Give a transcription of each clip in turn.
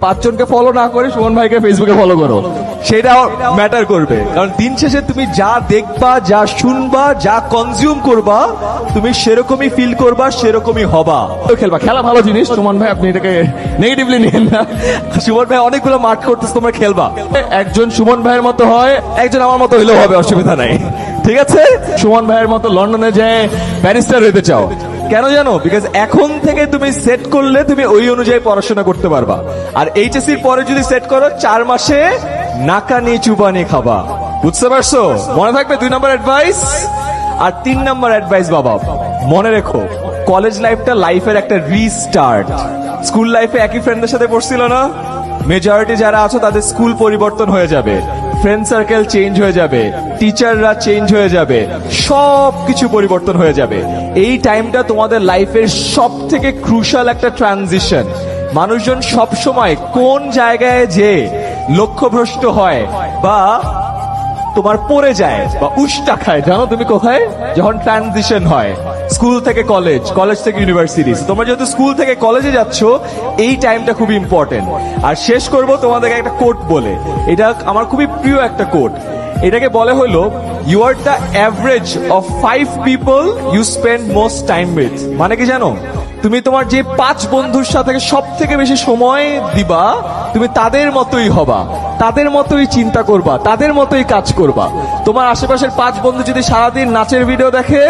পাঁচজনকে ফলো না করে সুমন ভাইকে ফেসবুকে ফলো করো, সেটা ম্যাটার করবে। কারণ দিন শেষে তুমি যা দেখবা, যা শুনবা, যা কনজিউম করবা, তুমি সেরকমই ফিল করবা, সেরকমই হবা। খেলবা, খেলা ভালো জিনিস সুমন ভাই, আপনি এটাকে নেগেটিভলি নিয়েন না। সুমন ভাই অনেকগুলো মাঠ করতেছে, তোমরা খেলবা। একজন সুমন ভাইয়ের মতো হয়, একজন আমার মতো হইলেও হবে, অসুবিধা নাই, ঠিক আছে? সুমন ভাইয়ের মতো লন্ডনে যায় ব্যারিস্টার হইতে চাও, কেন জানো? বিকজ এখন থেকে তুমি সেট করলে তুমি ওই অনুযায়ী পড়াশোনা করতে পারবা। আর এইচএসসির পরে যদি সেট করো 4 মাসে নাকানি চুবানি খাবা, বুঝতে পারছো? মনে থাকবে 2 নম্বর অ্যাডভাইস। আর 3 নম্বর অ্যাডভাইস বাবা, মনে রেখো কলেজ লাইফটা লাইফের একটা রিস্টার্ট। স্কুল লাইফে একই ফ্রেন্ডের সাথে পড়ছিল না? মেজরিটি যারা আছো তাদের স্কুল পরিবর্তন হয়ে যাবে, ফ্রেন্ড সার্কেল চেঞ্জ হয়ে যাবে, টিচাররা চেঞ্জ হয়ে যাবে, সবকিছু পরিবর্তন হয়ে যাবে। এই টাইমটা তোমাদের লাইফের সব থেকে ক্রুশাল একটা ট্রানজিশন। মানুষজন সব সময় কোন জায়গায় যে লক্ষ্যভ্রষ্ট হয় বা তোমার পড়ে যায় বা উষ্টা খায়, জানো তুমি কোথায়? যখন ট্রানজিশন হয় স্কুল থেকে কলেজ, কলেজ থেকে ইউনিভার্সিটি। তোমরা যেহেতু স্কুল থেকে কলেজে যাচ্ছ, এই টাইমটা খুবই ইম্পর্টেন্ট। আর শেষ করব তোমাদেরকে একটা কোট বলে, এটা আমার খুবই প্রিয় একটা কোট। এটাকে বলে হলো, you are the average of 5 people you spend most time with. মানে কি জানো? তুমি তোমার যে 5 বন্ধুর সাথে সব থেকে বেশি সময় দিবা, তুমি তাদের মতোই হবা, তাদের মতোই চিন্তা করবা, তাদের মতোই কাজ করবা। তোমার আশেপাশের 5 বন্ধু যদি সারাদিন নাচের ভিডিও দেখে,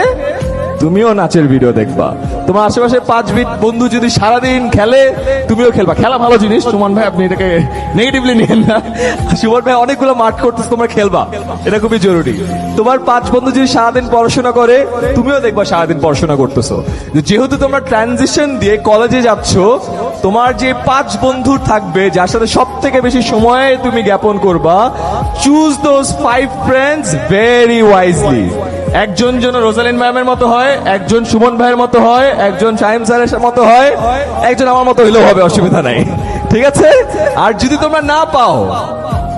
তুমিও নাচের ভিডিও দেখবা। তোমার আশেপাশে 5 বন্ধু যদি সারাদিন খেলে, তুমিও খেলবা। খেলা ভালো জিনিস সুমন ভাই, আপনি এটাকে নেগেটিভলি নিয়েন না। সুমন ভাই অনেকগুলো মাঠ করতেছে, তোমরা খেলবা, এটা খুবই জরুরি। তোমার 5 বন্ধু যদি সারাদিন পড়াশোনা করে, তুমিও দেখবা সারাদিন পড়াশোনা করতেছো। যেহেতু তোমরা ট্রানজিশন দিয়ে কলেজে যাচ্ছ, তোমার যে 5 বন্ধু থাকবে যার সাথে সব থেকে বেশি সময় তুমি জ্ঞাপন করবা, choose those 5 friends very wisely. একজন যেন রোজালিন ম্যামের মতো হয়, একজন সুমন ভাইয়ের মতো হয়, একজন শাহিম স্যারের মতো হয়, একজন আমার মতো হইলেও হবে, অসুবিধা নাই, ঠিক আছে? আর যদি তোমরা না পাও,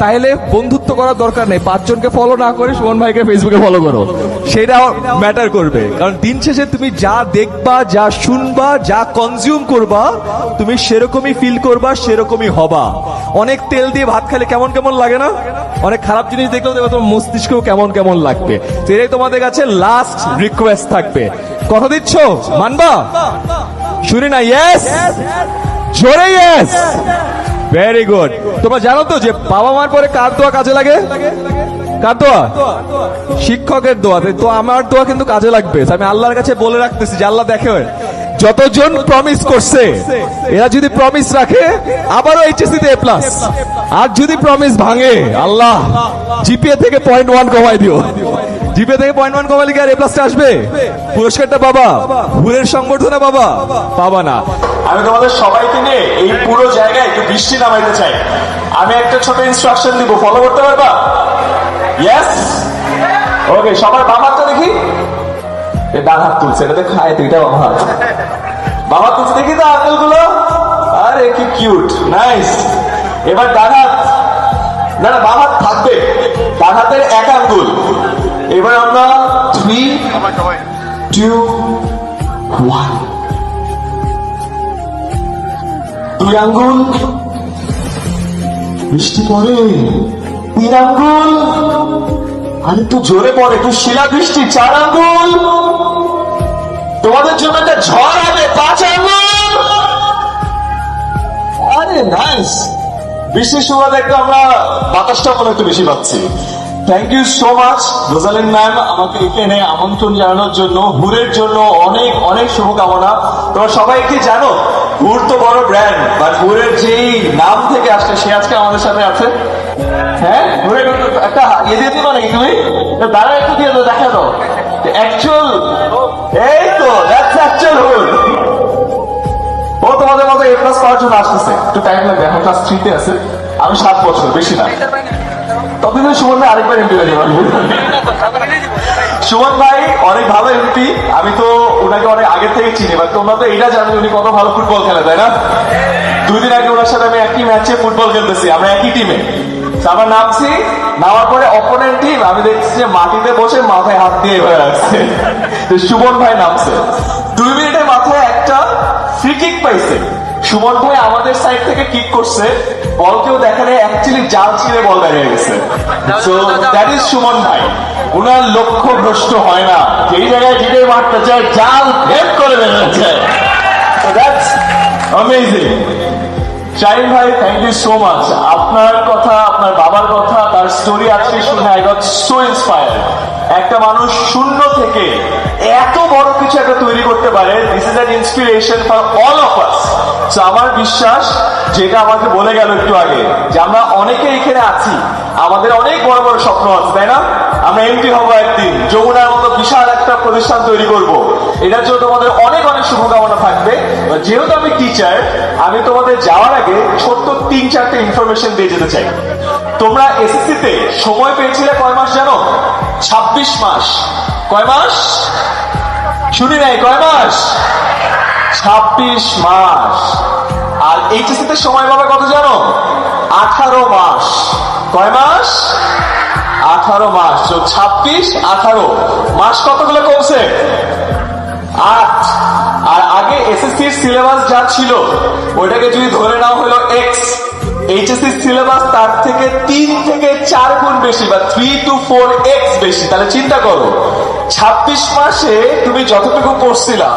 তাহলে বন্ধুত্ব করার দরকার নেই। 5 জনকে ফলো না করে সুমন ভাইকে ফেসবুকে ফলো করো, সেটা ম্যাটার করবে। কারণ দিন শেষে তুমি যা দেখবা, যা শুনবা, যা কনজিউম করবা, তুমি সেরকমই ফিল করবা, সেরকমই হবা। অনেক তেল দিয়ে ভাত খেলে কেমন কেমন লাগে না? অনেক খারাপ জিনিস দেখলেও দেখবে তোমার মস্তিষ্কেও কেমন কেমন লাগবে। তো এটাই তোমাদের কাছে লাস্ট রিকোয়েস্ট থাকবে। কথা দিচ্ছ? মানবা? শুনি না ইয়েস, জোরে ইয়েস। Very good. তোমরা জানো তো যে বাবা মার পরে কার দোয়া কাজে লাগে? কার দোয়া? শিক্ষকের দোয়া। তো আমার দোয়া কিন্তু কাজে লাগবে। আমি আল্লাহর কাছে বলে রাখতেছি যে আল্লাহ দেখে, যতজন প্রমিস করছে এরা যদি প্রমিস রাখে, আবারও এইচএসসি তে A+। আর যদি প্রমিস ভাঙে, আল্লাহ জিপিএ থেকে 0.1 কমাই দিও। জিপিএ থেকে 0.1 কমালে কি আর A+ আসবে? পুরস্কারটা বাবা, ভুলের সংবর্ধনা বাবা পাবা না। আমি তোমাদের সবাইকে নিয়ে এই পুরো জায়গায় একটু বৃষ্টি নামাইতে চাই। আমি একটা ছোট ইনস্ট্রাকশন দিব, ফলো করতে পারবা? ইয়েস, ওকে। সবার বাম হাতটা দেখি, ডান হাত তুলছে, এটা দেখো, হায় দুইটা বাম হাত, বাম হাত তুলছে, দেখি তো আঙ্গুলগুলো। আরে কি কিউট, নাইস। এবার ডান হাত, না না বাম হাত থাকবে, ডান হাতের এক আঙ্গুল। এবার আমরা 3, 2, 1, 2 আঙ্গুল, বৃষ্টি পড়ে, 3 আঙ্গুল, আর একটু জোরে পড়ে, একটু শিলা বৃষ্টি, 4 আঙ্গুল। তোমাদের জন্য একটা ঝড় হবে, 5 আঙ্গুল। আরে নাইস। বৃষ্টির সময় একটু আমরা বাতাসটা মনে একটু বেশি পাচ্ছি। Thank you so much Rosalin ma'am, আমাকে এখানে আমন্ত্রণ জানানোর জন্য। হুরের জন্য অনেক অনেক শুভকামনা। তোমরা সবাই কি জানো, হুর তো বড় ব্র্যান্ড, বাট হুরের যেই নাম থেকে আসছে সে আজকে আমাদের সাথে আছে। হ্যাঁ, হুরের একটা ইয়ে দিয়ে দিবা নাকি তুমি? দাঁড়া একটু দিয়ে দাও, দেখা দাও অ্যাকচুয়াল। এই তো দ্যাটস অ্যাকচুয়াল হুর। ও তোমাদের মতো A+ পাওয়ার জন্য আসতেছে, একটু টাইম লাগবে। এখন ক্লাস 3 তে আছে, আমি 7 বছর, বেশি না। ততদিন সুমন ভাই আরেকবার এমপি হয়ে যাবেন। সুমন ভাই অনেক ভালো এমপি, আমি তো ওনাকে অনেক আগে থেকে চিনি। বাট তোমরা তো এটা জানো উনি কত ভালো ফুটবল খেলে, তাই না? 2 দিন আগে ওনার সাথে আমি একই ম্যাচে ফুটবল খেলতেছি, আমরা একই টিমে। আমরা নামছি, নামার পরে অপোনেন্ট টিম আমি দেখছি যে মাটিতে বসে মাথায় হাত দিয়ে হয়ে আসছে। সুমন ভাই নামছে, 2 মিনিটের মাথায় একটা ফ্রি কিক পাইছে। সুমন ভাই আমাদের সাইড থেকে কিক করছে, বল কেউ দেখালে অ্যাকচুয়ালি জাল ছিঁড়ে বল বেরিয়ে গেছে। সো দ্যাট ইজ সুমন ভাই, উনার লক্ষ্য ভ্রষ্ট হয় না, যেই জায়গায় যেটাই মারতে চায় জাল ভেদ করে বেরোচ্ছে। So that's amazing. শাহিন ভাই, থ্যাংক ইউ সো মাচ। আপনার কথা, আপনার বাবার কথা, তার স্টোরি আজকে শুনে আই গট সো ইন্সপায়ার্ড। একটা মানুষ শূন্য থেকে এত বড় কিছু একটা তৈরি করতে পারে, this is an inspiration for all of us. So আমার বিশ্বাস, যেটা আমাকে বলে গেল একটু আগে, যে আমরা অনেকে এখানে আছি, আমাদের অনেক বড় বড় স্বপ্ন আছে, তাই না? আমরা এমপি হবো একদিন, যমুনার মতো বিশাল একটা প্রতিষ্ঠান তৈরি করব। এটার জন্য তোমাদের অনেক অনেক শুভকামনা থাকবে। যেহেতু আমি টিচার, আমি তোমাদের যাওয়ার আগে ছোট্ট 3-4টে ইনফরমেশন দিয়ে যেতে চাই। তোমরা এসএসসি তে সময় পেয়েছিলে কয় মাস জানো? 26 মাস। কয় মাস? শুনি নাই, কয় মাস? 26 মাস। আর এইচএসসি তে সময় পাবে কত জানো? 18 মাস। কয় মাস? 18 মাস। 26, 18 মাস কতগুলো কমছে? 8। আর আগে এসএসসির সিলেবাস যা ছিল ওইটাকে যদি ধরে নাও হলো এক্স, এইচএসসি সিলেবাস তার থেকে 3 থেকে 4 গুণ বেশি, বা 3 to 4x বেশি। তাহলে চিন্তা করো, 26 মাসে তুমি যতটুকু পড়ছিলা